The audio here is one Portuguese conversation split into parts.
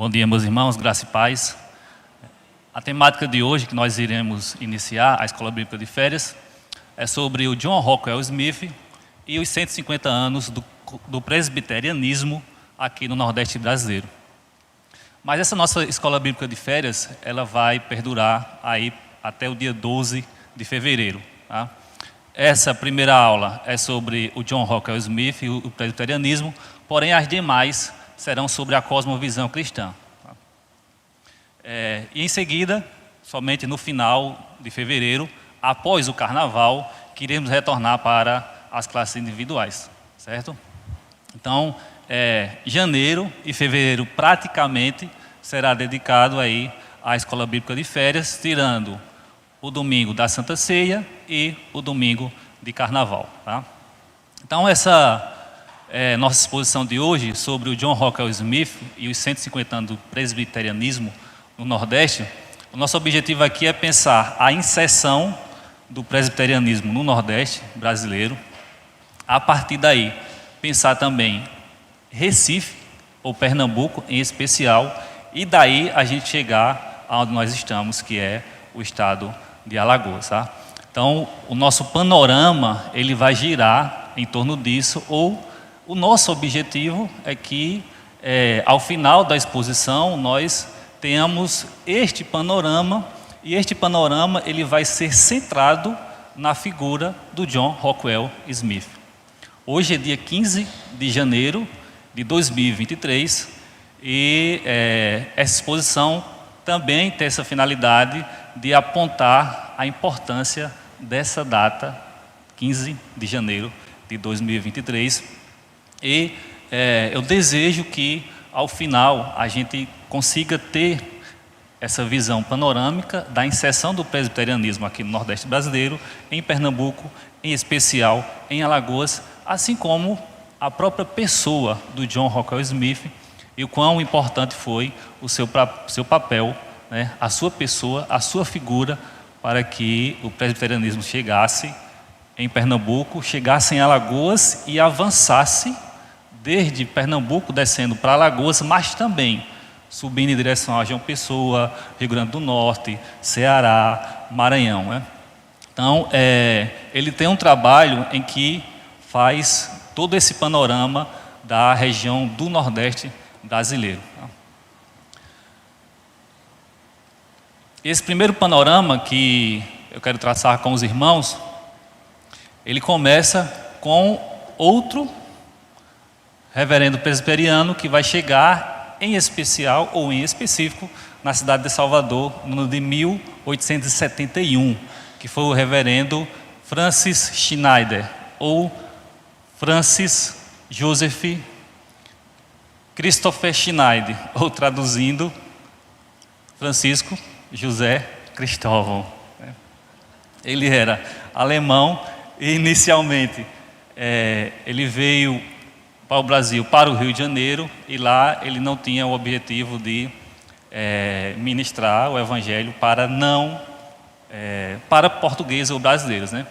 Bom dia, meus irmãos, graça e paz. A temática de hoje que nós iremos iniciar, a Escola Bíblica de Férias, é sobre o John Rockwell Smith e os 150 anos do presbiterianismo aqui no Nordeste brasileiro. Mas essa nossa Escola Bíblica de Férias, ela vai perdurar aí até o dia 12 de fevereiro. Tá? Essa primeira aula é sobre o John Rockwell Smith e o presbiterianismo, porém as demais serão sobre a cosmovisão cristã. E em seguida, somente no final de fevereiro, após o carnaval, que iremos retornar para as classes individuais, certo? Então, janeiro e fevereiro praticamente será dedicado aí à Escola Bíblica de Férias, tirando o domingo da Santa Ceia e o domingo de Carnaval. Tá? Então, essa nossa exposição de hoje sobre o John Rockwell Smith e os 150 anos do presbiterianismo no Nordeste, o nosso objetivo aqui é pensar a inserção do presbiterianismo no Nordeste brasileiro. A partir daí, pensar também Recife, ou Pernambuco em especial, e daí a gente chegar aonde nós estamos, que é o estado de Alagoas. Tá? Então, o nosso panorama ele vai girar em torno disso, ou o nosso objetivo é que, ao final da exposição, nós tenhamos este panorama, e este panorama ele vai ser centrado na figura do John Rockwell Smith. Hoje é dia 15 de janeiro de 2023, e essa exposição também tem essa finalidade de apontar a importância dessa data, 15 de janeiro de 2023, e eu desejo que, ao final, a gente consiga ter essa visão panorâmica da inserção do presbiterianismo aqui no Nordeste brasileiro, em Pernambuco, em especial em Alagoas, assim como a própria pessoa do John Rockwell Smith e o quão importante foi o seu papel, né, a sua pessoa, a sua figura, para que o presbiterianismo chegasse em Pernambuco, chegasse em Alagoas e avançasse desde Pernambuco, descendo para Alagoas, mas também subindo em direção a João Pessoa, Rio Grande do Norte, Ceará, Maranhão. Né? Então, ele tem um trabalho em que faz todo esse panorama da região do Nordeste brasileiro. Esse primeiro panorama que eu quero traçar com os irmãos, ele começa com outro reverendo presbiteriano que vai chegar em especial ou em específico na cidade de Salvador no ano de 1871, que foi o reverendo Francis Schneider, ou Francis Joseph Christopher Schneider, ou traduzindo, Francisco José Cristóvão. Ele era alemão e inicialmente ele veio para o Brasil, para o Rio de Janeiro, e lá ele não tinha o objetivo de ministrar o Evangelho para portugueses ou brasileiros, né?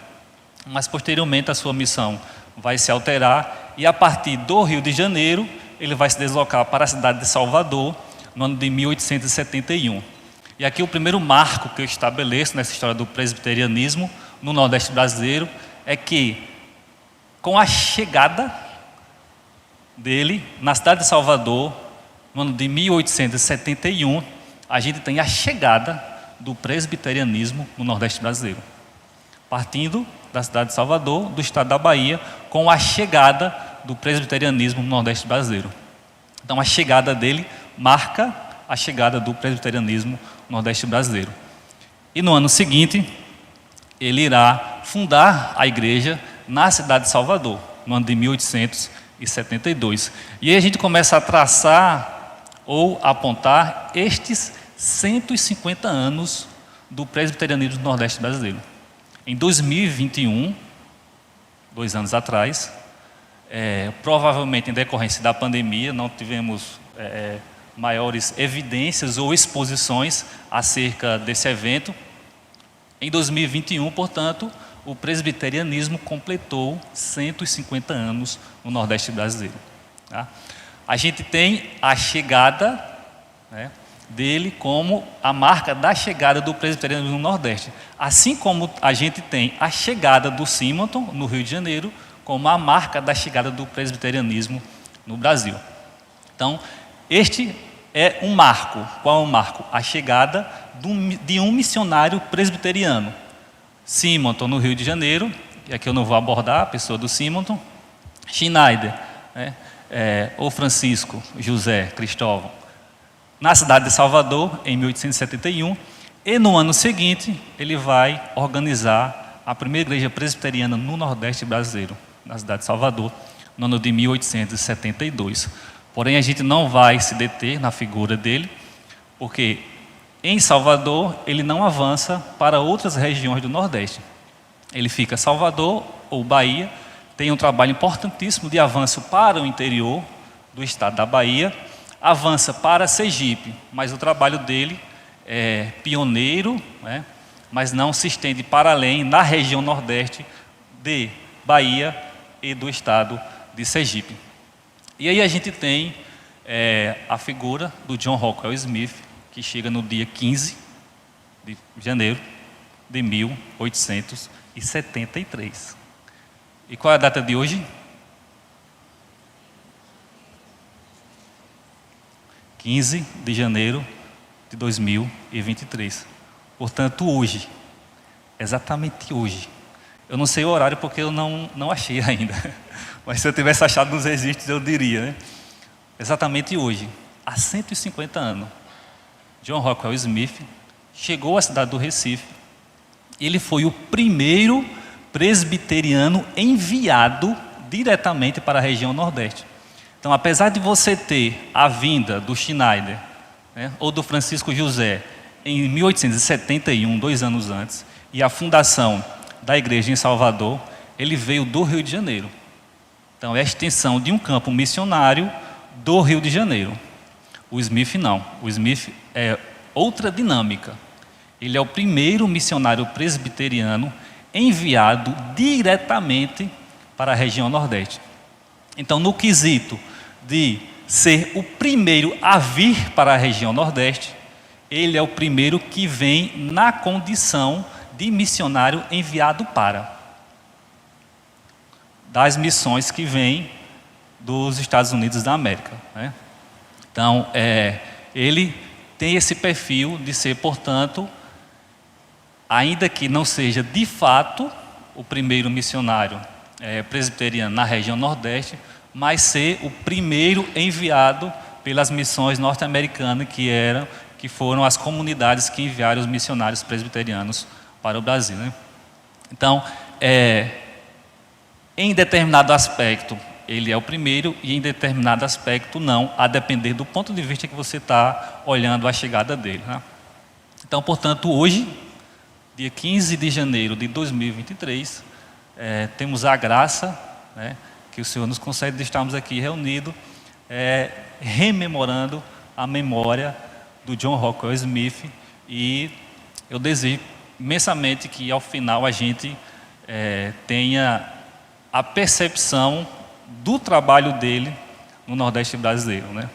Mas posteriormente a sua missão vai se alterar, e a partir do Rio de Janeiro ele vai se deslocar para a cidade de Salvador no ano de 1871. E aqui o primeiro marco que eu estabeleço nessa história do presbiterianismo no Nordeste brasileiro é que, com a chegada dele na cidade de Salvador, no ano de 1871, a gente tem a chegada do presbiterianismo no Nordeste brasileiro. Partindo da cidade de Salvador, do estado da Bahia, com a chegada do presbiterianismo no Nordeste brasileiro. Então, a chegada dele marca a chegada do presbiterianismo no Nordeste brasileiro. E no ano seguinte, ele irá fundar a igreja na cidade de Salvador, no ano de 1872. E aí a gente começa a traçar ou apontar estes 150 anos do presbiterianismo no Nordeste brasileiro. Em 2021, 2 anos atrás, provavelmente em decorrência da pandemia, não tivemos maiores evidências ou exposições acerca desse evento. Em 2021, portanto, o presbiterianismo completou 150 anos no Nordeste brasileiro. Tá? A gente tem a chegada né, dele como a marca da chegada do presbiterianismo no Nordeste. Assim como a gente tem a chegada do Simonton, no Rio de Janeiro, como a marca da chegada do presbiterianismo no Brasil. Então, este é um marco. Qual é o marco? A chegada de um missionário presbiteriano. Simonton, no Rio de Janeiro, e aqui eu não vou abordar a pessoa do Simonton. Schneider, né, ou Francisco José Cristóvão, na cidade de Salvador, em 1871, e no ano seguinte ele vai organizar a primeira igreja presbiteriana no Nordeste brasileiro, na cidade de Salvador, no ano de 1872. Porém, a gente não vai se deter na figura dele, porque em Salvador ele não avança para outras regiões do Nordeste. Ele fica Salvador ou Bahia, tem um trabalho importantíssimo de avanço para o interior do estado da Bahia, avança para Sergipe, mas o trabalho dele é pioneiro, né, mas não se estende para além na região Nordeste de Bahia e do estado de Sergipe. E aí a gente tem a figura do John Rockwell Smith, que chega no dia 15 de janeiro de 1873. E qual é a data de hoje? 15 de janeiro de 2023. Portanto, hoje, exatamente hoje. Eu não sei o horário porque eu não achei ainda. Mas se eu tivesse achado nos registros, eu diria, né? Exatamente hoje, há 150 anos, John Rockwell Smith chegou à cidade do Recife. Ele foi o primeiro presbiteriano enviado diretamente para a região Nordeste. Então, apesar de você ter a vinda do Schneider, né, ou do Francisco José em 1871, 2 anos antes, e a fundação da igreja em Salvador, ele veio do Rio de Janeiro. Então, é a extensão de um campo missionário do Rio de Janeiro. O Smith não. O Smith é outra dinâmica. Ele é o primeiro missionário presbiteriano enviado diretamente para a região Nordeste. Então, no quesito de ser o primeiro a vir para a região Nordeste, ele é o primeiro que vem na condição de missionário enviado para das missões que vêm dos Estados Unidos da América, né? Então, ele tem esse perfil de ser, portanto, ainda que não seja de fato o primeiro missionário presbiteriano na região Nordeste, mas ser o primeiro enviado pelas missões norte-americanas, que foram as comunidades que enviaram os missionários presbiterianos para o Brasil, né? Então, em determinado aspecto, ele é o primeiro, e em determinado aspecto, não, a depender do ponto de vista que você está olhando a chegada dele, né? Então, portanto, hoje, dia 15 de janeiro de 2023, temos a graça, né, que o Senhor nos concede de estarmos aqui reunidos, rememorando a memória do John Rockwell Smith, e eu desejo imensamente que ao final a gente tenha a percepção do trabalho dele no Nordeste brasileiro, né?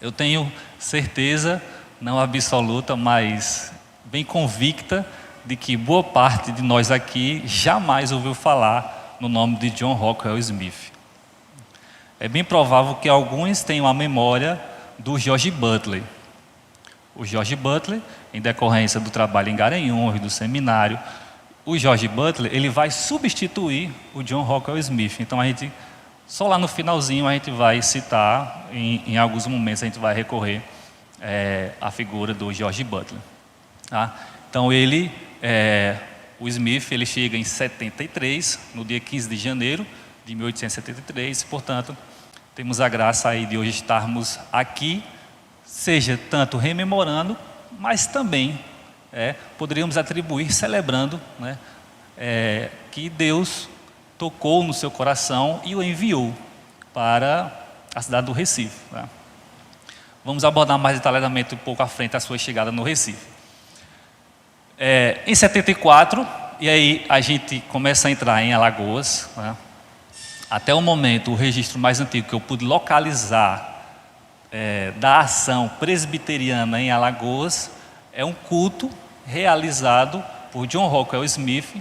Eu tenho certeza, não absoluta, mas bem convicta, de que boa parte de nós aqui jamais ouviu falar no nome de John Rockwell Smith. É bem provável que alguns tenham a memória do George Butler. O George Butler, em decorrência do trabalho em Garanhuns, do seminário, o George Butler, ele vai substituir o John Rockwell Smith. Então, só lá no finalzinho, a gente vai citar, em alguns momentos a gente vai recorrer à figura do George Butler. Tá? Então, o Smith, ele chega em 73, no dia 15 de janeiro de 1873, portanto, temos a graça aí de hoje estarmos aqui, seja tanto rememorando, mas também poderíamos atribuir celebrando, né, que Deus tocou no seu coração e o enviou para a cidade do Recife. Tá? Vamos abordar mais detalhadamente um pouco à frente a sua chegada no Recife. Em 74, e aí a gente começa a entrar em Alagoas, né? Até o momento, o registro mais antigo que eu pude localizar da ação presbiteriana em Alagoas é um culto realizado por John Rockwell Smith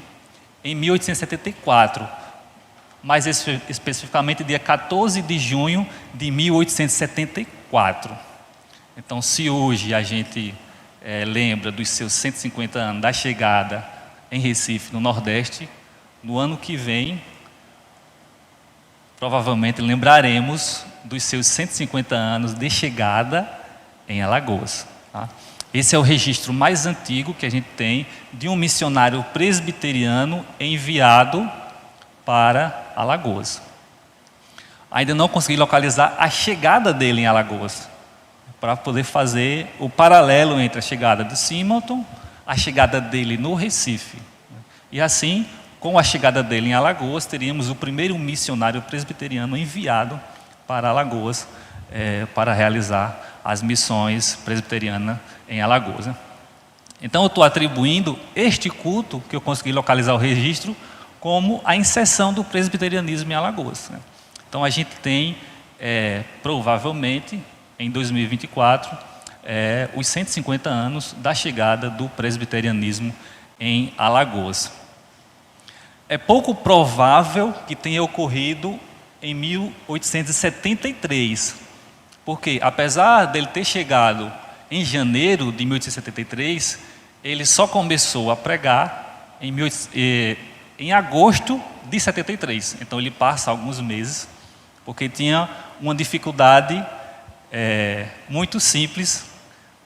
em 1874, mais especificamente dia 14 de junho de 1874. Então, se hoje a gente lembra dos seus 150 anos da chegada em Recife, no Nordeste, no ano que vem, provavelmente lembraremos dos seus 150 anos de chegada em Alagoas. Tá? Esse é o registro mais antigo que a gente tem de um missionário presbiteriano enviado para Alagoas. Ainda não consegui localizar a chegada dele em Alagoas, para poder fazer o paralelo entre a chegada de Simonton, a chegada dele no Recife. E assim, com a chegada dele em Alagoas, teríamos o primeiro missionário presbiteriano enviado para Alagoas para realizar as missões presbiterianas em Alagoas. Né? Então, eu estou atribuindo este culto, que eu consegui localizar o registro, como a inserção do presbiterianismo em Alagoas. Né? Então, a gente tem, provavelmente, em 2024, os 150 anos da chegada do presbiterianismo em Alagoas. É pouco provável que tenha ocorrido em 1873, porque, apesar dele ter chegado em janeiro de 1873, ele só começou a pregar em agosto de 73. Então, ele passa alguns meses, porque tinha uma dificuldade muito simples,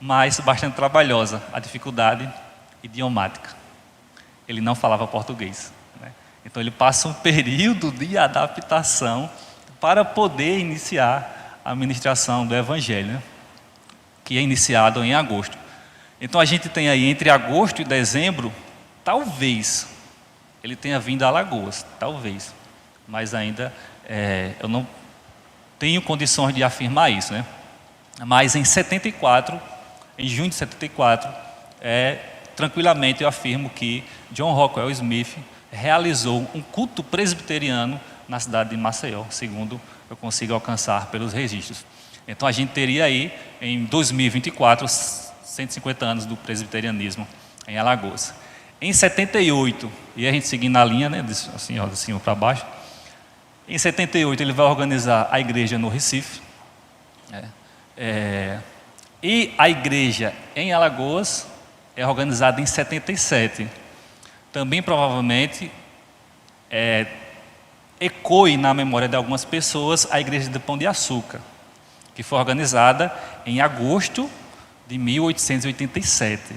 mas bastante trabalhosa, a dificuldade idiomática. Ele não falava português. Né? Então, ele passa um período de adaptação para poder iniciar a ministração do Evangelho, né? Que é iniciado em agosto. Então, a gente tem aí, entre agosto e dezembro, talvez ele tenha vindo a Alagoas, talvez, mas ainda eu não tenho condições de afirmar isso, né? Mas em 74, em junho de 74, tranquilamente eu afirmo que John Rockwell Smith realizou um culto presbiteriano na cidade de Maceió, segundo eu consigo alcançar pelos registros. Então, a gente teria aí, em 2024, 150 anos do presbiterianismo em Alagoas. Em 78, e a gente seguindo a linha, né, assim, ó, de cima para baixo, em 78 ele vai organizar a igreja no Recife, e a igreja em Alagoas é organizada em 77. Também provavelmente ecoe na memória de algumas pessoas a igreja de Pão de Açúcar, que foi organizada em agosto de 1887.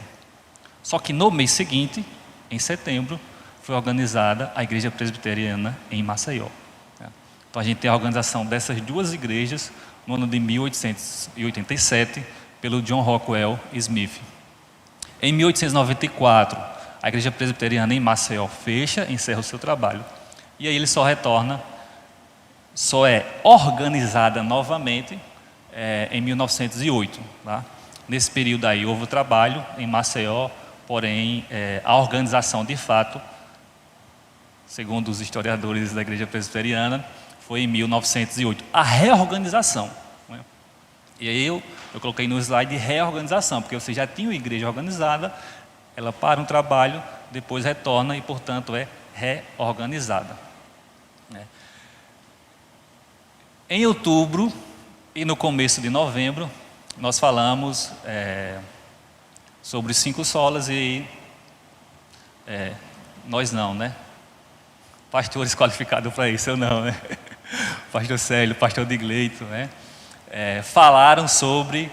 Só que no mês seguinte, em setembro, foi organizada a igreja presbiteriana em Maceió. Então, a gente tem a organização dessas duas igrejas no ano de 1887 pelo John Rockwell Smith. Em 1894, a igreja presbiteriana em Maceió encerra o seu trabalho. E aí ele só é organizada novamente em 1908. Tá? Nesse período aí houve o trabalho em Maceió, porém a organização de fato, segundo os historiadores da igreja presbiteriana, foi em 1908. A reorganização. Né? E aí eu coloquei no slide reorganização, porque você já tinha uma igreja organizada, ela para um trabalho, depois retorna e, portanto, é reorganizada. Em outubro e no começo de novembro, nós falamos sobre os 5 solas e nós não, né? Pastores qualificados para isso, eu não, né? Pastor Célio, pastor Digleito, né? Falaram sobre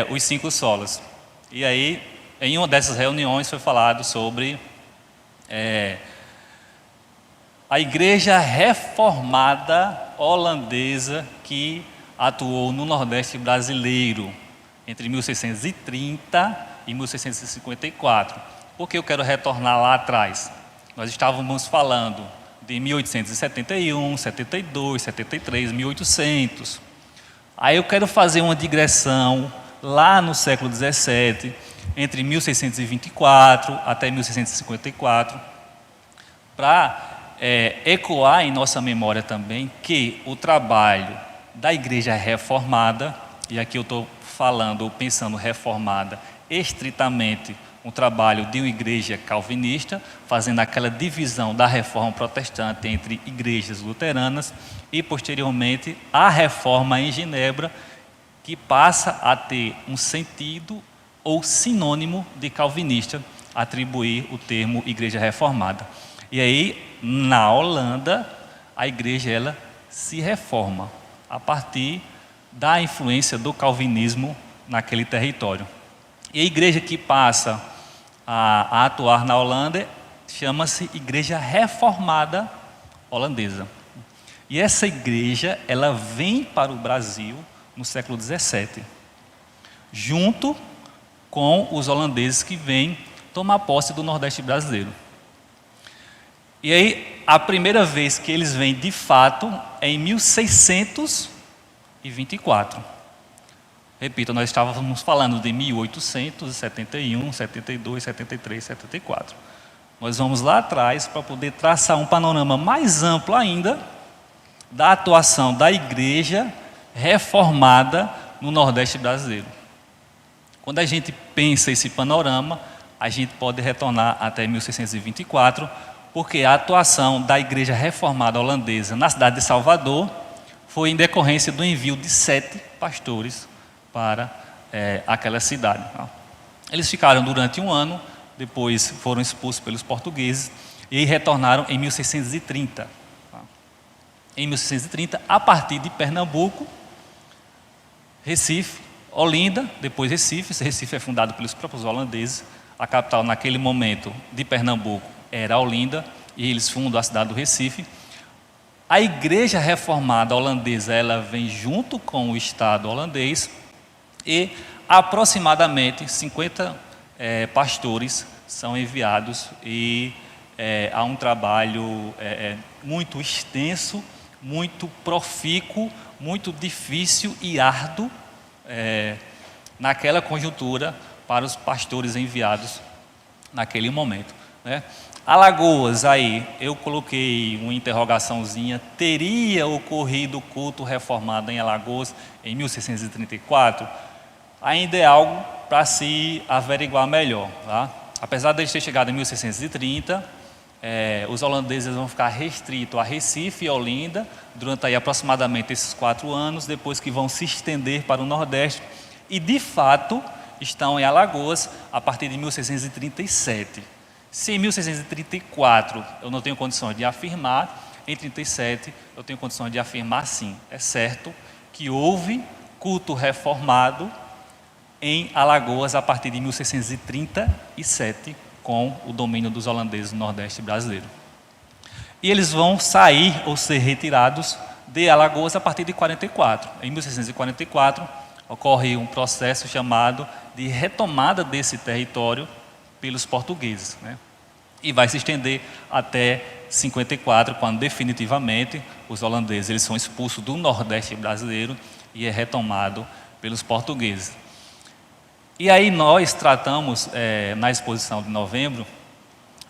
os 5 solas. E aí, em uma dessas reuniões foi falado sobre a igreja reformada holandesa que atuou no Nordeste brasileiro entre 1630 e 1654. Por que eu quero retornar lá atrás? Nós estávamos falando de 1871, 72, 73, 1800. Aí eu quero fazer uma digressão lá no século 17, entre 1624 até 1654, para ecoar em nossa memória também que o trabalho da igreja reformada e aqui eu estou falando ou pensando reformada estritamente um trabalho de uma igreja calvinista, fazendo aquela divisão da reforma protestante entre igrejas luteranas, e posteriormente a reforma em Genebra, que passa a ter um sentido ou sinônimo de calvinista, atribuir o termo igreja reformada. E aí, na Holanda, a igreja ela se reforma a partir da influência do calvinismo naquele território. E a igreja que passa a atuar na Holanda chama-se Igreja Reformada Holandesa. E essa igreja ela vem para o Brasil no século XVII, junto com os holandeses que vêm tomar posse do Nordeste brasileiro. E aí, a primeira vez que eles vêm de fato é em 1624. Repito, nós estávamos falando de 1871, 72, 73, 74. Nós vamos lá atrás para poder traçar um panorama mais amplo ainda da atuação da igreja reformada no Nordeste brasileiro. Quando a gente pensa esse panorama, a gente pode retornar até 1624, porque a atuação da igreja reformada holandesa na cidade de Salvador foi em decorrência do envio de 7 pastores para aquela cidade. Eles ficaram durante um ano, depois foram expulsos pelos portugueses e retornaram em 1630. Em 1630, a partir de Pernambuco, Recife, Olinda, depois Recife. Recife é fundado pelos próprios holandeses. A capital naquele momento de Pernambuco era Olinda e eles fundam a cidade do Recife. A igreja reformada holandesa ela vem junto com o Estado holandês e aproximadamente 50 pastores são enviados e há um trabalho muito extenso, muito profícuo, muito difícil e árduo naquela conjuntura para os pastores enviados naquele momento, né? Alagoas, aí eu coloquei uma interrogaçãozinha: teria ocorrido o culto reformado em Alagoas em 1634? Ainda é algo para se averiguar melhor, tá? Apesar de eles ter chegado em 1630, os holandeses vão ficar restritos a Recife e Olinda durante aí aproximadamente esses 4 anos, depois que vão se estender para o Nordeste e de fato estão em Alagoas a partir de 1637. Se em 1634 eu não tenho condições de afirmar, em 37 eu tenho condições de afirmar sim. É certo que houve culto reformado em Alagoas a partir de 1637, com o domínio dos holandeses no Nordeste brasileiro. E eles vão sair ou ser retirados de Alagoas a partir de 44. Em 1644 ocorre um processo chamado de retomada desse território pelos portugueses, né? E vai se estender até 54, quando definitivamente os holandeses eles são expulsos do Nordeste brasileiro e é retomado pelos portugueses. E aí nós tratamos na exposição de novembro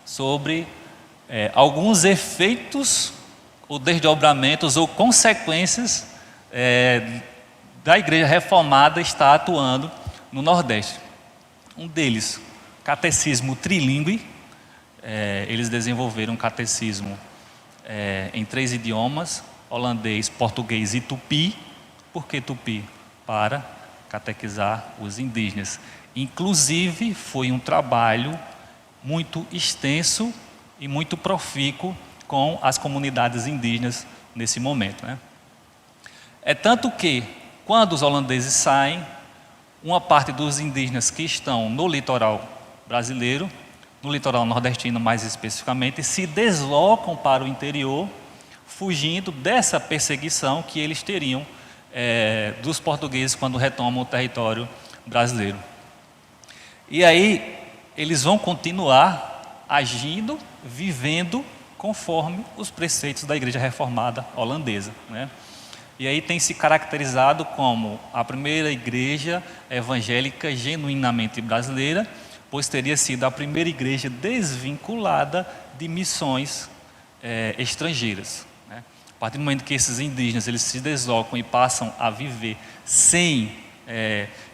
sobre alguns efeitos ou desdobramentos ou consequências da igreja reformada estar atuando no Nordeste. Um deles, catecismo trilingüe. Eles desenvolveram um catecismo em 3 idiomas: holandês, português e tupi. Por que tupi? Para catequizar os indígenas. Inclusive, foi um trabalho muito extenso e muito profícuo com as comunidades indígenas nesse momento, né? É tanto que, quando os holandeses saem, uma parte dos indígenas que estão no litoral brasileiro, no litoral nordestino mais especificamente, se deslocam para o interior, fugindo dessa perseguição que eles teriam dos portugueses quando retomam o território brasileiro. E aí eles vão continuar agindo, vivendo conforme os preceitos da Igreja Reformada holandesa, né? E aí tem se caracterizado como a primeira igreja evangélica genuinamente brasileira, pois teria sido a primeira igreja desvinculada de missões estrangeiras, né? A partir do momento que esses indígenas eles se deslocam e passam a viver sem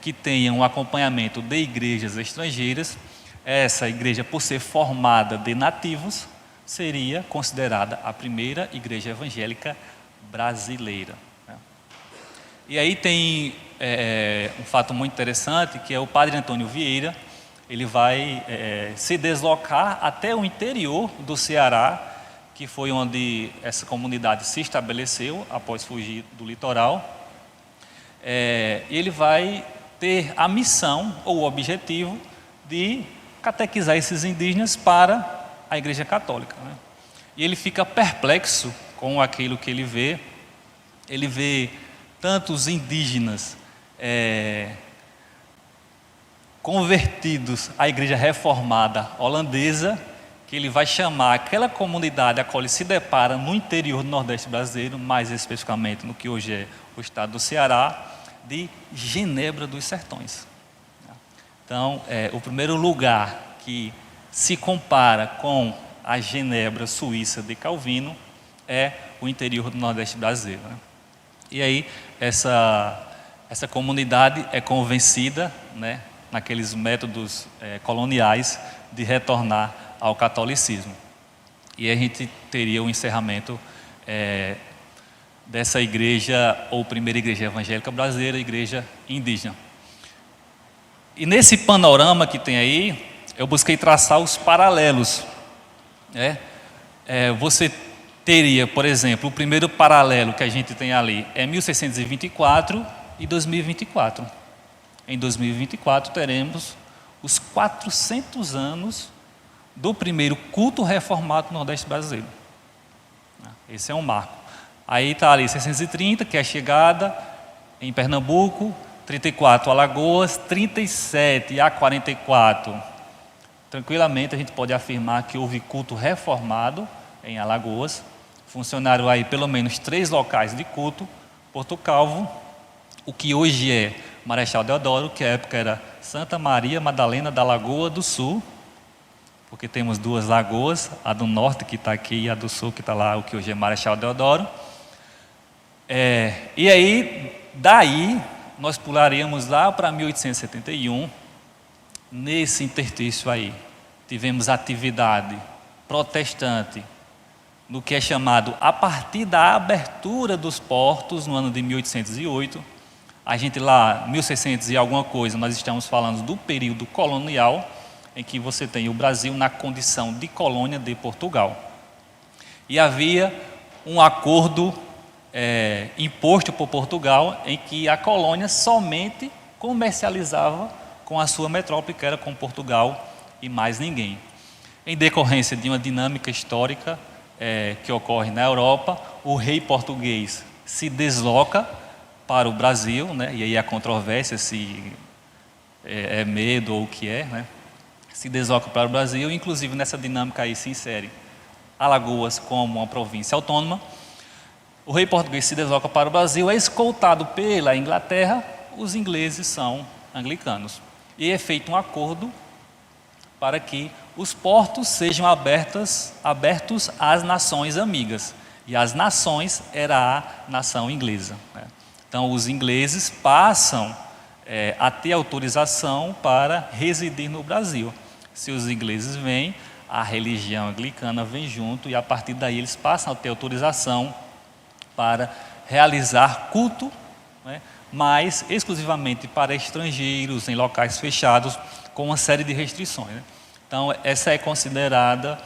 que tenha um acompanhamento de igrejas estrangeiras, essa igreja, por ser formada de nativos, seria considerada a primeira igreja evangélica brasileira. E aí tem um fato muito interessante, que é o padre Antônio Vieira. Ele vai se deslocar até o interior do Ceará, que foi onde essa comunidade se estabeleceu após fugir do litoral. E ele vai ter a missão ou o objetivo de catequizar esses indígenas para a Igreja Católica, né? E ele fica perplexo com aquilo que ele vê. Ele vê tantos indígenas convertidos à Igreja Reformada holandesa, que ele vai chamar aquela comunidade a qual ele se depara no interior do Nordeste brasileiro, mais especificamente no que hoje é o estado do Ceará, de Genebra dos Sertões. Então, o primeiro lugar que se compara com a Genebra suíça de Calvino é o interior do Nordeste brasileiro, né? E aí essa comunidade é convencida, né, naqueles métodos coloniais, de retornar ao catolicismo. E a gente teria o encerramento dessa igreja, ou primeira igreja evangélica brasileira, igreja indígena. E nesse panorama que tem aí, eu busquei traçar os paralelos, né? Você teria, por exemplo, o primeiro paralelo que a gente tem ali é 1624 e 2024. Em 2024 teremos os 400 anos do primeiro culto reformado no Nordeste brasileiro. Esse é um marco. Aí está ali 630, que é a chegada em Pernambuco, 34 Alagoas, 37 a 44. Tranquilamente a gente pode afirmar que houve culto reformado em Alagoas. Funcionaram aí pelo menos 3 locais de culto: Porto Calvo, o que hoje é Marechal Deodoro, que à época era Santa Maria Madalena da Lagoa do Sul, porque temos 2 lagoas, a do norte que está aqui e a do sul que está lá, o que hoje é Marechal Deodoro. E aí, daí, nós pularíamos lá para 1871, nesse interstício aí. Tivemos atividade protestante no que é chamado, a partir da abertura dos portos, no ano de 1808. A gente lá, 1600 e alguma coisa, nós estamos falando do período colonial, em que você tem o Brasil na condição de colônia de Portugal. E havia um acordo imposto por Portugal, em que a colônia somente comercializava com a sua metrópole, que era com Portugal e mais ninguém. Em decorrência de uma dinâmica histórica que ocorre na Europa, o rei português se desloca para o Brasil, né? E aí a controvérsia se é medo ou o que é, né? Se desloca para o Brasil, inclusive nessa dinâmica aí se insere Alagoas como uma província autônoma. O rei português se desloca para o Brasil, é escoltado pela Inglaterra. Os ingleses são anglicanos. E é feito um acordo para que os portos sejam abertos às nações amigas. E as nações era a nação inglesa, né? Então, os ingleses passam a ter autorização para residir no Brasil. Se os ingleses vêm, a religião anglicana vem junto, e a partir daí eles passam a ter autorização para realizar culto, né, mas exclusivamente para estrangeiros, em locais fechados, com uma série de restrições, né? Então, essa é considerada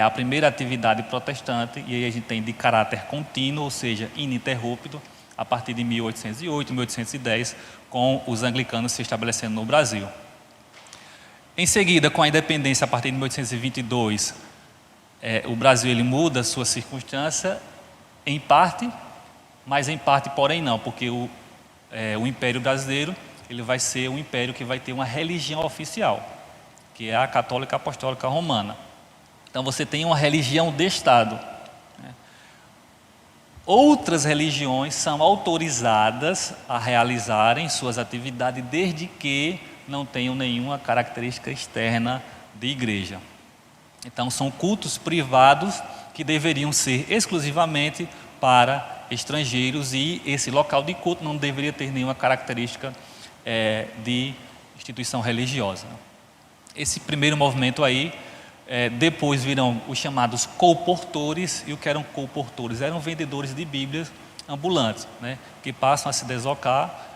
a primeira atividade protestante, e aí a gente tem de caráter contínuo, ou seja, ininterrupto, a partir de 1808, 1810, com os anglicanos se estabelecendo no Brasil. Em seguida, com a independência, a partir de 1822, o Brasil ele muda sua circunstância, em parte, mas em parte, porém não, porque o Império Brasileiro ele vai ser um império que vai ter uma religião oficial, que é a Católica Apostólica Romana. Então você tem uma religião de Estado, né? Outras religiões são autorizadas a realizarem suas atividades desde que não tenham nenhuma característica externa de igreja. Então são cultos privados que deveriam ser exclusivamente para estrangeiros, e esse local de culto não deveria ter nenhuma característica de instituição religiosa. Esse primeiro movimento aí, depois virão os chamados colportores. E o que eram colportores? Eram vendedores de Bíblias ambulantes, né, que passam a se deslocar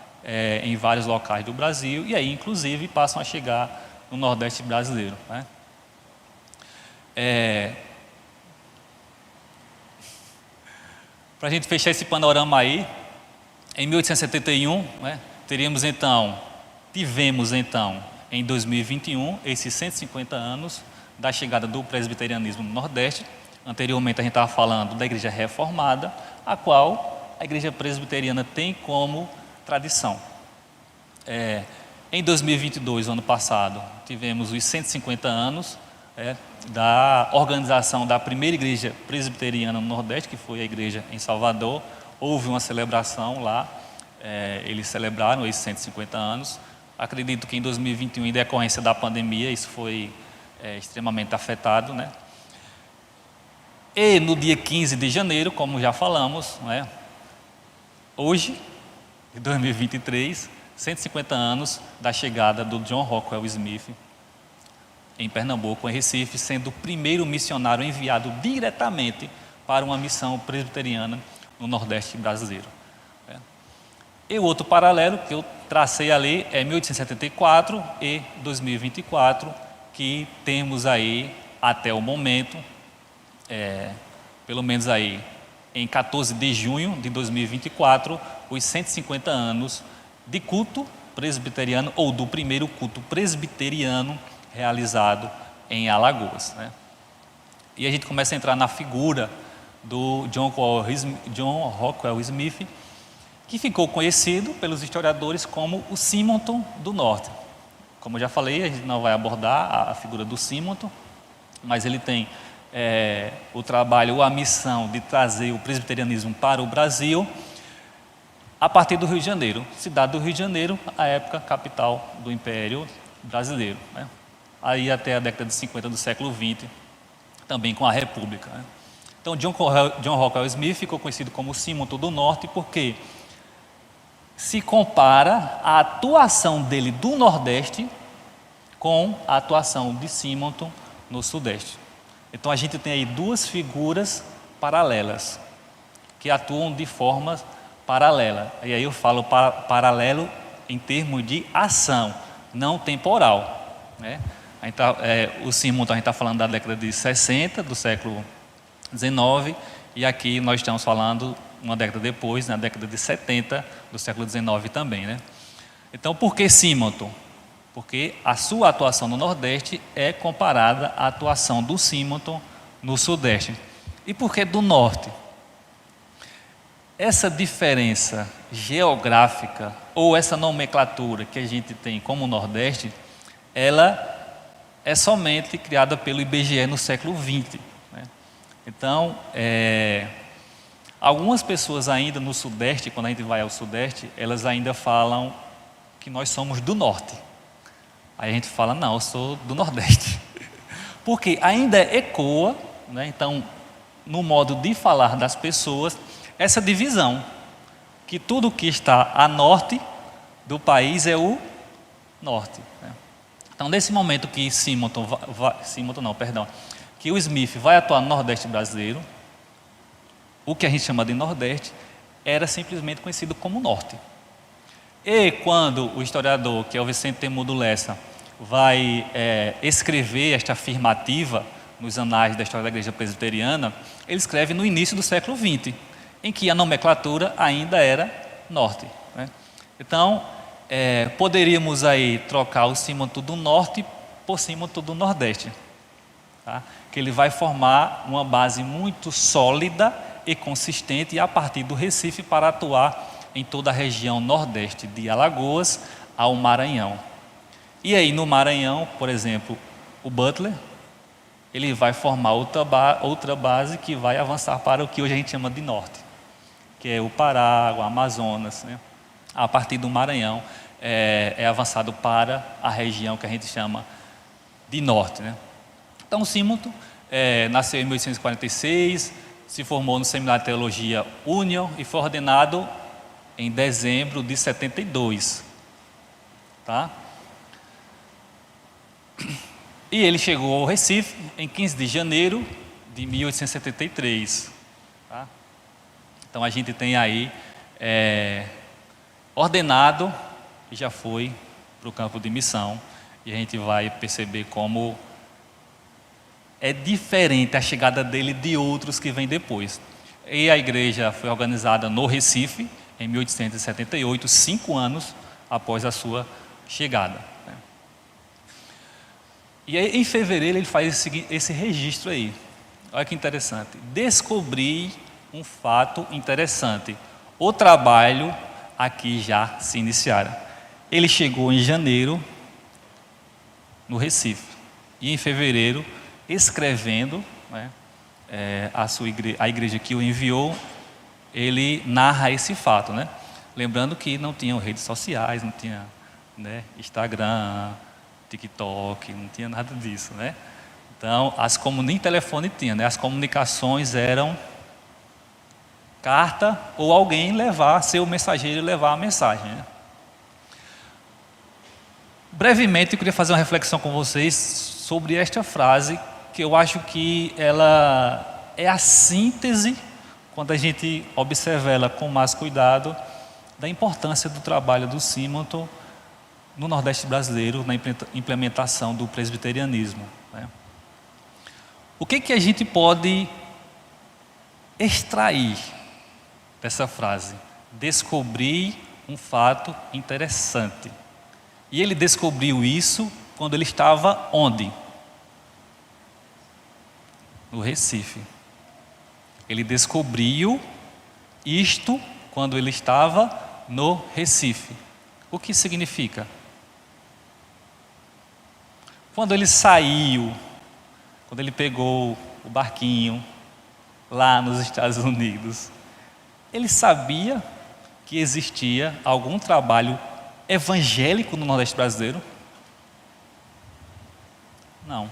em vários locais do Brasil e aí, inclusive, passam a chegar no Nordeste brasileiro, né. Para a gente fechar esse panorama aí, em 1871, né, tivemos então, em 2021, esses 150 anos da chegada do presbiterianismo no Nordeste. Anteriormente a gente estava falando da Igreja Reformada, a qual a Igreja Presbiteriana tem como tradição. Em 2022, ano passado, tivemos os 150 anos da organização da primeira igreja presbiteriana no Nordeste, que foi a igreja em Salvador. Houve uma celebração lá, eles celebraram esses 150 anos. Acredito que em 2021, em decorrência da pandemia, isso foi extremamente afetado, né? E no dia 15 de janeiro, como já falamos, né, hoje, de 2023, 150 anos da chegada do John Rockwell Smith em Pernambuco, em Recife, sendo o primeiro missionário enviado diretamente para uma missão presbiteriana no Nordeste brasileiro. E o outro paralelo que eu tracei ali é 1874 e 2024, que temos aí até o momento, pelo menos aí em 14 de junho de 2024, os 150 anos de culto presbiteriano, ou do primeiro culto presbiteriano realizado em Alagoas, né? E a gente começa a entrar na figura do John Rockwell Smith, que ficou conhecido pelos historiadores como o Simonton do Norte. Como eu já falei, a gente não vai abordar a figura do Simonton, mas ele tem o trabalho, a missão de trazer o presbiterianismo para o Brasil a partir do Rio de Janeiro, cidade do Rio de Janeiro, à época capital do Império Brasileiro, né? Aí até a década de 50 do século XX, também com a República, né? Então John Rockwell Smith ficou conhecido como o Simonton do Norte porque se compara a atuação dele do Nordeste com a atuação de Simonton no Sudeste. Então a gente tem aí duas figuras paralelas, que atuam de forma paralela. E aí eu falo paralelo em termos de ação, não temporal, né? O Simonton, a gente está falando da década de 60, do século XIX, e aqui nós estamos falando uma década depois, na década de 70 do século XIX também, né? Então, por que Simonton? Porque a sua atuação no Nordeste é comparada à atuação do Simonton no Sudeste. E por que do Norte? Essa diferença geográfica, ou essa nomenclatura que a gente tem como Nordeste, ela é somente criada pelo IBGE no século XX, né? Então, algumas pessoas ainda no Sudeste, quando a gente vai ao Sudeste, elas ainda falam que nós somos do Norte. Aí a gente fala, não, eu sou do Nordeste. Porque ainda ecoa, né, então, no modo de falar das pessoas, essa divisão, que tudo que está a norte do país é o Norte, né? Então, nesse momento que que o Smith vai atuar no Nordeste brasileiro, o que a gente chama de Nordeste era simplesmente conhecido como Norte. E quando o historiador, que é o Vicente Temudo Lessa, vai escrever esta afirmativa nos anais da história da Igreja Presbiteriana, ele escreve no início do século XX, em que a nomenclatura ainda era Norte, né? Então, poderíamos aí trocar o Simonton do Norte por Simonton do Nordeste, tá? Que ele vai formar uma base muito sólida e consistente a partir do Recife para atuar em toda a região Nordeste, de Alagoas ao Maranhão. E aí no Maranhão, por exemplo, o Butler, ele vai formar outra base que vai avançar para o que hoje a gente chama de Norte, que é o Pará, o Amazonas, né? A partir do Maranhão é avançado para a região que a gente chama de Norte, né? Então o Simonton nasceu em 1846, se formou no Seminário de Teologia Union e foi ordenado em dezembro de 72. tá? E ele chegou ao Recife em 15 de janeiro de 1873. Tá? Então a gente tem aí ordenado e já foi para o campo de missão. E a gente vai perceber como é diferente a chegada dele de outros que vêm depois. E a igreja foi organizada no Recife em 1878, 5 anos após a sua chegada. E aí, em fevereiro ele faz esse registro aí. Olha que interessante. Descobri um fato interessante. O trabalho aqui já se iniciara. Ele chegou em janeiro no Recife. E em fevereiro, escrevendo, né, a igreja que o enviou, ele narra esse fato, né? Lembrando que não tinham redes sociais, não tinha, né, Instagram, TikTok, não tinha nada disso, né? Então, nem telefone tinha, né? As comunicações eram carta ou alguém ser o mensageiro e levar a mensagem, né? Brevemente, eu queria fazer uma reflexão com vocês sobre esta frase, que eu acho que ela é a síntese, quando a gente observa ela com mais cuidado, da importância do trabalho do Simonton no Nordeste brasileiro, na implementação do presbiterianismo, né? O que a gente pode extrair dessa frase? Descobri um fato interessante. E ele descobriu isso quando ele estava onde? No Recife. Ele descobriu isto quando ele estava no Recife. O que significa? Quando ele saiu, quando ele pegou o barquinho lá nos Estados Unidos, ele sabia que existia algum trabalho evangélico no Nordeste brasileiro? Não.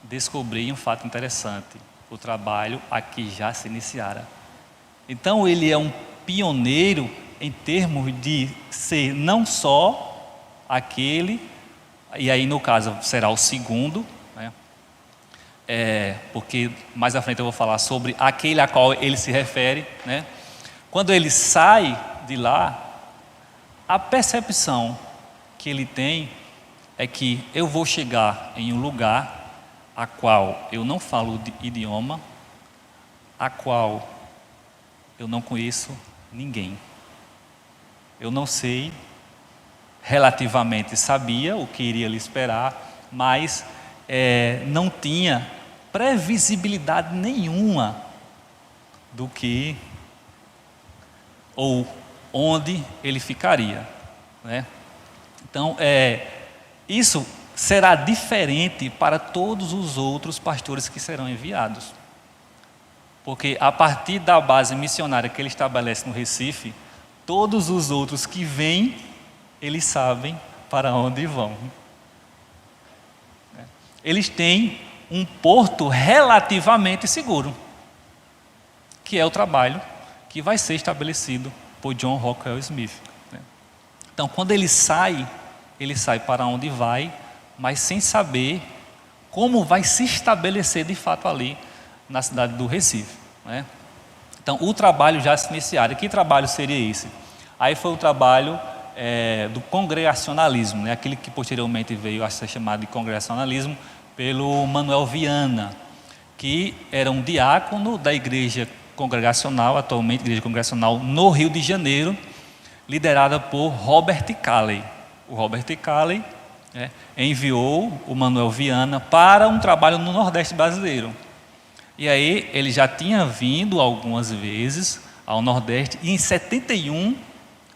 Descobri um fato interessante. O trabalho aqui já se iniciara. Então ele é um pioneiro em termos de ser não só aquele, e aí no caso será o segundo, né? Porque mais à frente eu vou falar sobre aquele a qual ele se refere, né? Quando ele sai de lá, a percepção que ele tem é que eu vou chegar em um lugar a qual eu não falo de idioma, a qual eu não conheço ninguém. Eu não sei, relativamente sabia o que iria lhe esperar, mas não tinha previsibilidade nenhuma do que ou onde ele ficaria, né? Então, isso será diferente para todos os outros pastores que serão enviados. Porque a partir da base missionária que ele estabelece no Recife, todos os outros que vêm, eles sabem para onde vão. Eles têm um porto relativamente seguro, que é o trabalho que vai ser estabelecido por John Rockwell Smith. Então, quando ele sai para onde vai, mas sem saber como vai se estabelecer de fato ali na cidade do Recife, né? Então, o trabalho já se iniciara. E que trabalho seria esse? Aí foi o trabalho do congregacionalismo, né? Aquele que posteriormente veio a ser chamado de congregacionalismo pelo Manuel Viana, que era um diácono da igreja congregacional, atualmente igreja congregacional no Rio de Janeiro, liderada por Robert Calley. O Robert Calley enviou o Manuel Viana para um trabalho no Nordeste brasileiro. E aí ele já tinha vindo algumas vezes ao Nordeste, e em 71,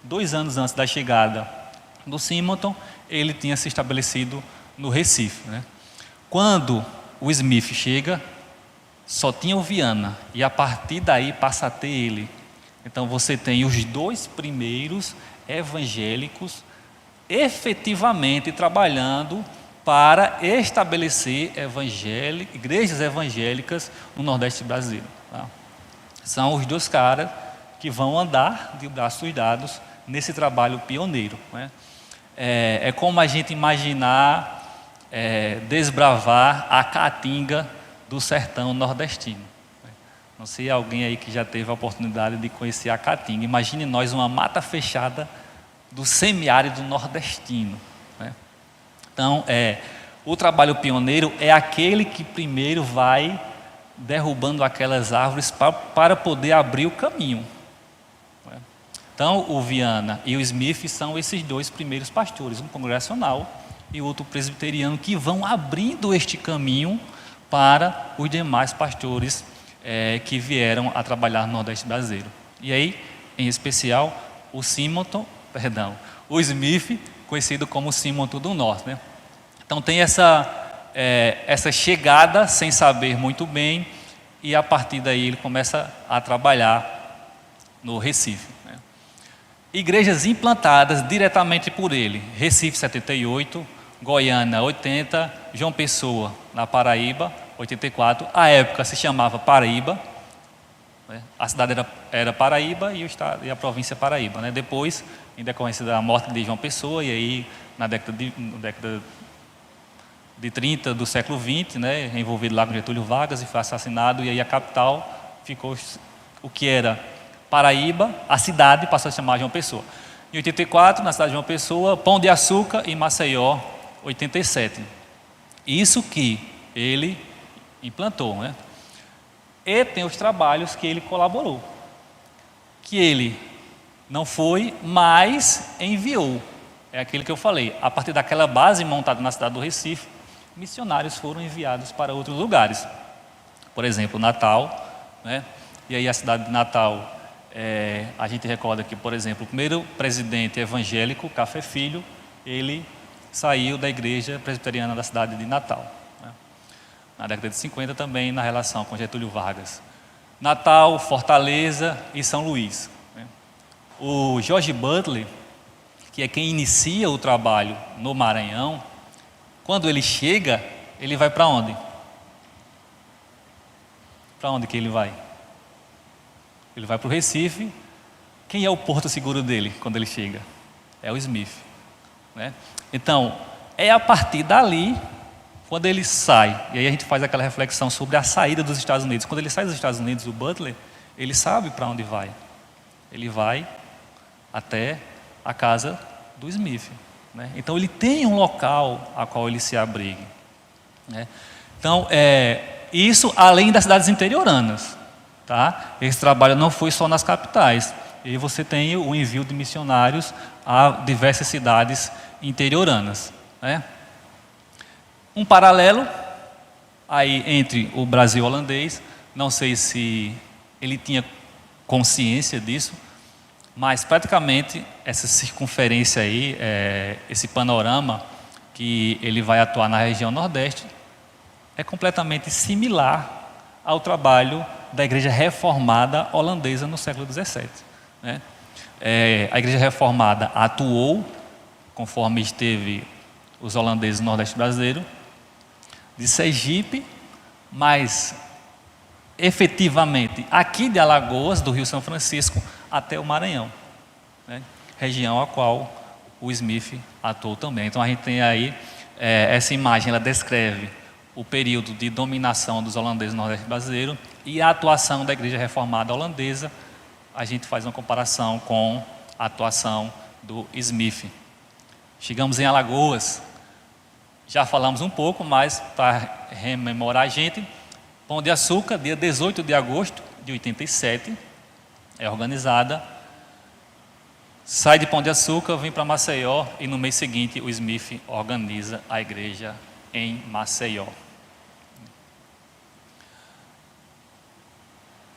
2 anos antes da chegada do Simonton, ele tinha se estabelecido no Recife, né? Quando o Smith chega, só tinha o Viana, e a partir daí passa a ter ele. Então você tem os 2 primeiros evangélicos efetivamente trabalhando para estabelecer igrejas evangélicas no Nordeste brasileiro, tá? São os 2 caras que vão andar de braços dados nesse trabalho pioneiro, né? É como a gente imaginar desbravar a caatinga do sertão nordestino. Não sei alguém aí que já teve a oportunidade de conhecer a caatinga. Imagine nós uma mata fechada do semiárido nordestino, né? Então, o trabalho pioneiro é aquele que primeiro vai derrubando aquelas árvores para poder abrir o caminho. Então, o Viana e o Smith são esses dois primeiros pastores, um congregacional e outro presbiteriano, que vão abrindo este caminho para os demais pastores que vieram a trabalhar no Nordeste brasileiro. E aí, em especial, o Smith, conhecido como Simonton do Norte, né? Então tem essa chegada sem saber muito bem, e a partir daí ele começa a trabalhar no Recife, né? Igrejas implantadas diretamente por ele: Recife 78, Goiânia 80, João Pessoa na Paraíba 84. A época se chamava Paraíba, né? A cidade era Paraíba e a província Paraíba, né? Depois, em decorrência da morte de João Pessoa, e aí na década de 30 do século XX, né, envolvido lá com Getúlio Vargas, e foi assassinado, e aí a capital ficou o que era Paraíba, a cidade passou a se chamar João Pessoa. Em 84, na cidade de João Pessoa, Pão de Açúcar, e Maceió, 87. Isso que ele implantou, né? E tem os trabalhos que ele colaborou, que ele não foi, mas enviou. É aquele que eu falei. A partir daquela base montada na cidade do Recife, missionários foram enviados para outros lugares. Por exemplo, Natal, né? E aí a cidade de Natal, a gente recorda que, por exemplo, o primeiro presidente evangélico, Café Filho, ele saiu da igreja presbiteriana da cidade de Natal, né? Na década de 50 também, na relação com Getúlio Vargas. Natal, Fortaleza e São Luís, né? O George Butler, que é quem inicia o trabalho no Maranhão, quando ele chega, ele vai para onde? Para onde que ele vai? Ele vai para o Recife. Quem é o porto seguro dele quando ele chega? É o Smith, né? Então, é a partir dali, quando ele sai, e aí a gente faz aquela reflexão sobre a saída dos Estados Unidos. Quando ele sai dos Estados Unidos, o Butler, ele sabe para onde vai. Ele vai até a casa do Smith, né? Então ele tem um local a qual ele se abrigue, né? Então, isso além das cidades interioranas, tá? Esse trabalho não foi só nas capitais. E você tem o envio de missionários a diversas cidades interioranas, né? Um paralelo aí entre o Brasil holandês, não sei se ele tinha consciência disso, mas praticamente essa circunferência aí, esse panorama que ele vai atuar na região Nordeste, é completamente similar ao trabalho da Igreja Reformada holandesa no século XVII, né? A Igreja Reformada atuou conforme esteve os holandeses no Nordeste brasileiro, de Sergipe, mas efetivamente aqui de Alagoas, do Rio São Francisco, até o Maranhão, né? Região a qual o Smith atuou também. Então a gente tem aí essa imagem, ela descreve o período de dominação dos holandeses no Nordeste brasileiro e a atuação da Igreja Reformada holandesa. A gente faz uma comparação com a atuação do Smith. Chegamos em Alagoas, já falamos um pouco, mas para rememorar a gente, Pão de Açúcar, dia 18 de agosto de 87, é organizada, sai de Pão de Açúcar, vem para Maceió, e no mês seguinte o Smith organiza a igreja em Maceió.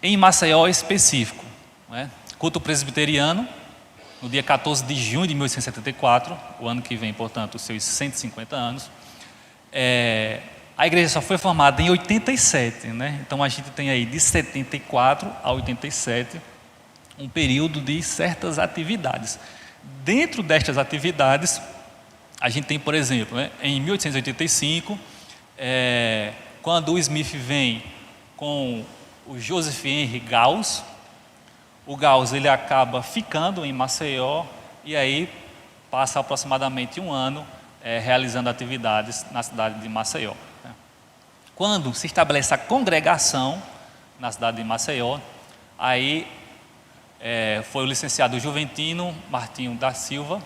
Em Maceió específico, né? Culto presbiteriano, no dia 14 de junho de 1874, o ano que vem, portanto, os seus 150 anos. A igreja só foi formada em 87, né? Então a gente tem aí de 74 a 87 um período de certas atividades. Dentro destas atividades, a gente tem, por exemplo, né, em 1885, quando o Smith vem com o Joseph Henry Gauss, o Gauss ele acaba ficando em Maceió e aí passa aproximadamente um ano realizando atividades na cidade de Maceió. Quando se estabelece a congregação na cidade de Maceió, aí foi o licenciado Juventino Martinho da Silva.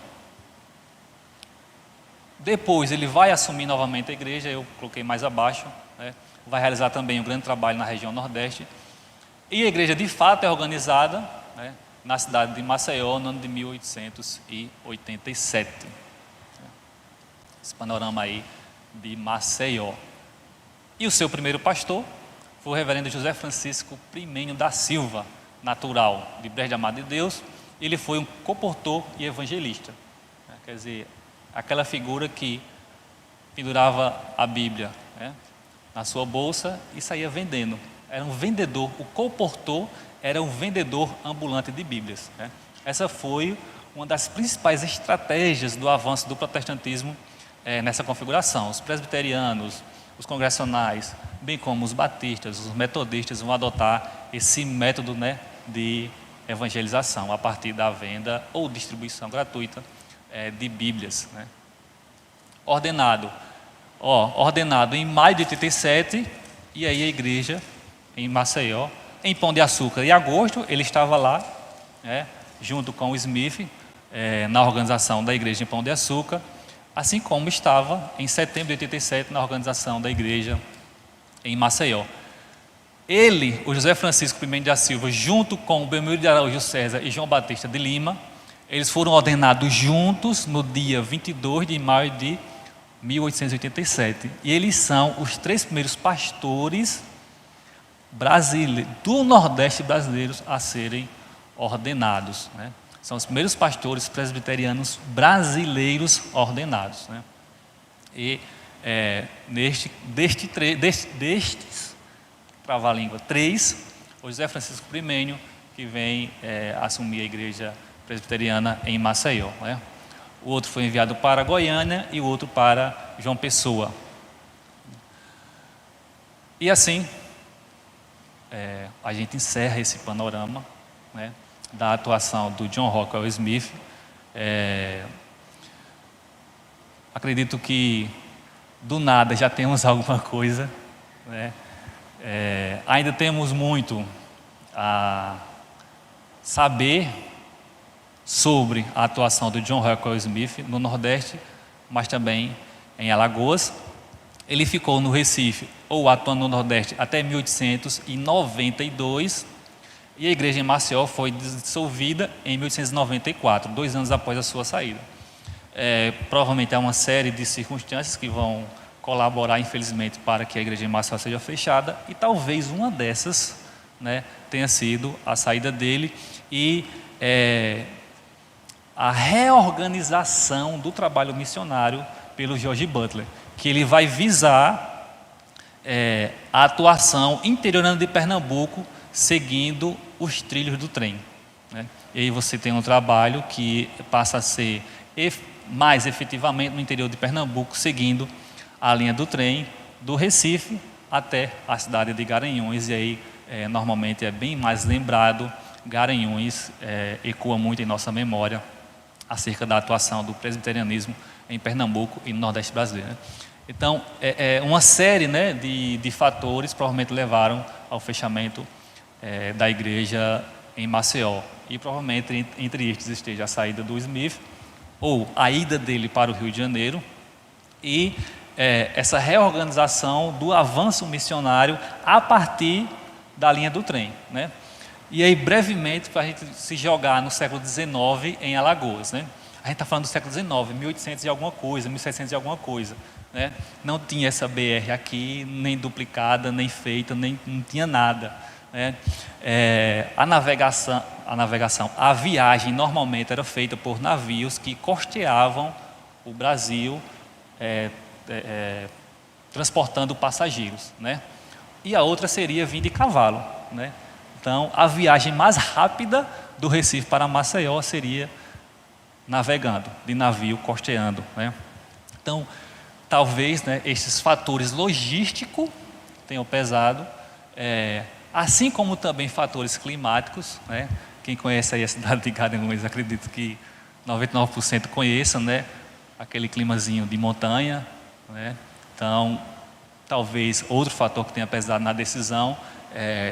Depois ele vai assumir novamente a igreja, eu coloquei mais abaixo, né? Vai realizar também um grande trabalho na região Nordeste. E a igreja de fato é organizada, né, na cidade de Maceió no ano de 1887. Esse panorama aí de Maceió. E o seu primeiro pastor foi o reverendo José Francisco Primenho da Silva, natural de Brejo de Amado de Deus. Ele foi um comportor e evangelista. Quer dizer, aquela figura que pendurava a Bíblia, né, na sua bolsa e saía vendendo. Era um vendedor, o comportor era um vendedor ambulante de Bíblias, né? Essa foi uma das principais estratégias do avanço do protestantismo nessa configuração. Os presbiterianos, os congregacionais, bem como os batistas, os metodistas vão adotar esse método, né, de evangelização a partir da venda ou distribuição gratuita de Bíblias, né? Ordenado em maio de 87, e aí a igreja em Maceió, em Pão de Açúcar, em agosto ele estava lá, né, junto com o Smith, na organização da igreja em Pão de Açúcar, assim como estava em setembro de 87 na organização da igreja em Maceió. Ele, o José Francisco Primenho da Silva, junto com o Belmiro de Araújo César e João Batista de Lima, eles foram ordenados juntos no dia 22 de maio de 1887. E eles são os 3 primeiros pastores brasileiros, do Nordeste brasileiros a serem ordenados, né? São os primeiros pastores presbiterianos brasileiros ordenados, né? E destes trava-língua 3, o José Francisco Primenho, que vem assumir a igreja presbiteriana em Maceió, né? O outro foi enviado para Goiânia e o outro para João Pessoa. E assim, a gente encerra esse panorama, né, da atuação do John Rockwell Smith. Acredito que do nada já temos alguma coisa, né? Ainda temos muito a saber sobre a atuação do John Rockwell Smith no Nordeste, mas também em Alagoas. Ele ficou no Recife, ou atuando no Nordeste, até 1892, e a igreja em Maceió foi dissolvida em 1894, 2 anos após a sua saída. Provavelmente há uma série de circunstâncias que vão colaborar, infelizmente, para que a igreja em Maceió seja fechada, e talvez uma dessas, né, tenha sido a saída dele e a reorganização do trabalho missionário pelo George Butler, que ele vai visar a atuação interiorana de Pernambuco, seguindo os trilhos do trem, né? E aí você tem um trabalho que passa a ser mais efetivamente no interior de Pernambuco, seguindo a linha do trem do Recife até a cidade de Garanhuns. E aí normalmente é bem mais lembrado. Garanhuns ecoa muito em nossa memória acerca da atuação do presbiterianismo em Pernambuco e no Nordeste brasileiro, né? Então, uma série, né, de fatores provavelmente levaram ao fechamento da igreja em Maceió. E provavelmente entre estes esteja a saída do Smith, ou a ida dele para o Rio de Janeiro, e essa reorganização do avanço missionário a partir da linha do trem, né? E aí, brevemente, para a gente se jogar no século XIX em Alagoas, né? A gente está falando do século XIX, 1800 e alguma coisa, 1700 e alguma coisa, né? Não tinha essa BR aqui, nem duplicada, nem feita, não tinha nada, né? A viagem normalmente era feita por navios que costeavam o Brasil, transportando passageiros, né? E a outra seria vir de cavalo, né? Então, a viagem mais rápida do Recife para Maceió seria navegando, de navio, costeando, né? Então, talvez, né, esses fatores logísticos tenham pesado, assim como também fatores climáticos, né? Quem conhece aí a cidade de Garanhuns, acredito que 99% conheçam, né? Aquele climazinho de montanha, né? Então, talvez outro fator que tenha pesado na decisão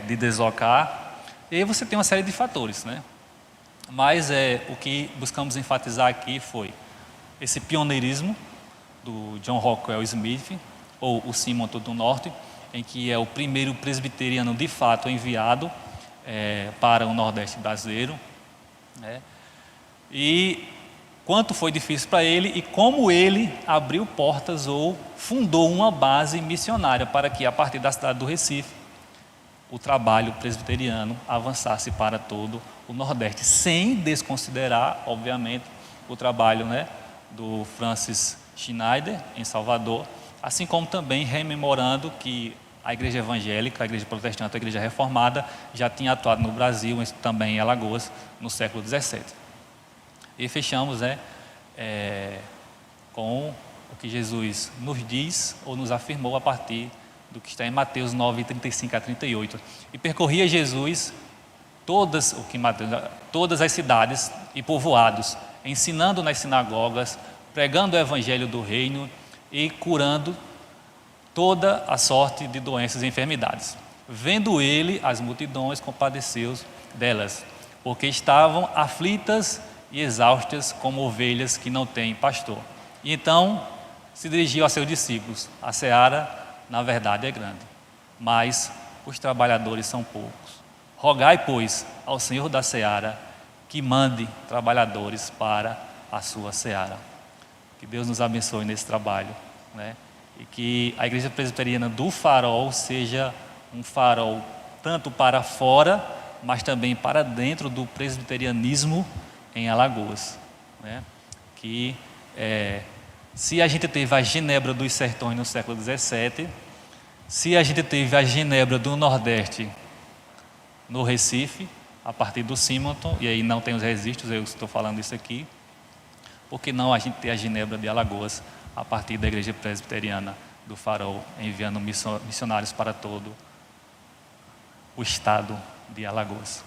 de deslocar. E aí você tem uma série de fatores, né? Mas o que buscamos enfatizar aqui foi esse pioneirismo do John Rockwell Smith, ou o Simonton do Norte, em que é o primeiro presbiteriano de fato enviado para o Nordeste brasileiro, né? E quanto foi difícil para ele e como ele abriu portas ou fundou uma base missionária para que, a partir da cidade do Recife, o trabalho presbiteriano avançasse para todo o Nordeste, sem desconsiderar, obviamente, o trabalho, né, do Francis Schneider, em Salvador, assim como também rememorando que a igreja evangélica, a igreja protestante, a igreja reformada, já tinha atuado no Brasil, também em Alagoas, no século XVII. E fechamos com o que Jesus nos diz ou nos afirmou a partir do que está em Mateus 9, 35 a 38. E percorria Jesus todas as cidades e povoados, ensinando nas sinagogas, pregando o evangelho do reino e curando toda a sorte de doenças e enfermidades. Vendo ele as multidões, compadeceu-se delas, porque estavam aflitas e exaustas como ovelhas que não têm pastor. E então se dirigiu a seus discípulos: a seara, na verdade, é grande, mas os trabalhadores são poucos. Rogai, pois, ao Senhor da seara que mande trabalhadores para a sua seara. Que Deus nos abençoe nesse trabalho, né? E que a Igreja Presbiteriana do Farol seja um farol tanto para fora, mas também para dentro do presbiterianismo em Alagoas, né? Que se a gente teve a Genebra dos Sertões no século XVII, se a gente teve a Genebra do Nordeste no Recife, a partir do Simonton, e aí não tem os registros, eu estou falando isso aqui, por que não a gente ter a Genebra de Alagoas a partir da Igreja Presbiteriana do Farol, enviando missionários para todo o estado de Alagoas?